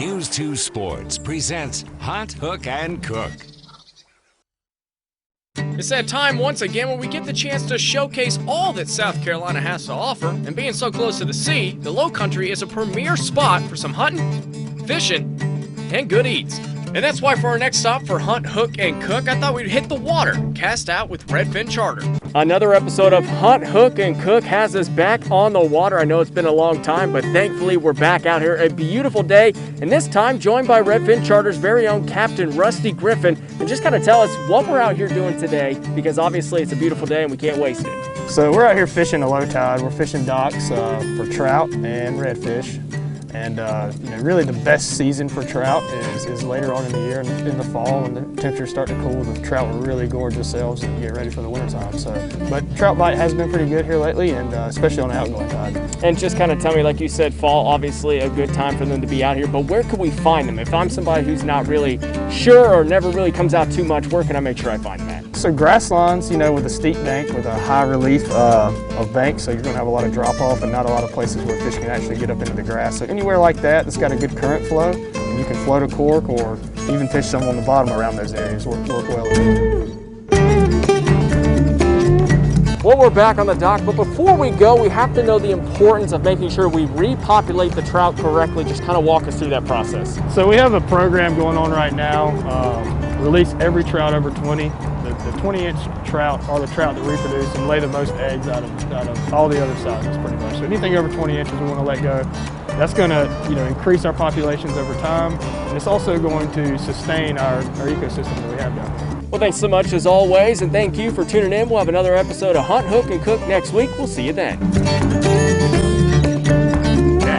News 2 Sports presents Hunt, Hook, and Cook. It's that time once again when we get the chance to showcase all that South Carolina has to offer, and being so close to the sea, the Low Country is a premier spot for some hunting, fishing, and good eats. And that's why for our next stop for Hunt, Hook, and Cook, I thought we'd hit the water, cast out with Redfin Charter. Another episode of Hunt, Hook, and Cook has us back on the water. I know it's been a long time, but thankfully we're back out here. A beautiful day, and this time joined by Redfin Charter's very own Captain Rusty Griffin, and just kind of tell us what we're out here doing today, because obviously it's a beautiful day and we can't waste it. So we're out here fishing a low tide. We're fishing docks for trout and redfish. And really the best season for trout is later on in the year, in the fall, when the temperatures start to cool. The trout will really gorge themselves and get ready for the wintertime. But trout bite has been pretty good here lately, and especially on the outgoing tide. And just kind of tell me, like you said, fall, obviously a good time for them to be out here, but where can we find them? If I'm somebody who's not really sure or never really comes out too much, where can I make sure I find them at? So grass lines, with a steep bank, with a high relief of bank, so you're going to have a lot of drop off and not a lot of places where fish can actually get up into the grass. So anywhere like that's got a good current flow, and you can float a cork or even fish some on the bottom around those areas. Work well. Well, we're back on the dock, but before we go, we have to know the importance of making sure we repopulate the trout correctly. Just kind of walk us through that process. So we have a program going on right now. Release every trout over 20. The 20-inch trout are the trout that reproduce and lay the most eggs out of all the other sizes, pretty much. So anything over 20 inches we want to let go. That's going to increase our populations over time, and it's also going to sustain our ecosystem that we have down here. Well, thanks so much as always, and thank you for tuning in. We'll have another episode of Hunt, Hook, and Cook next week. We'll see you then.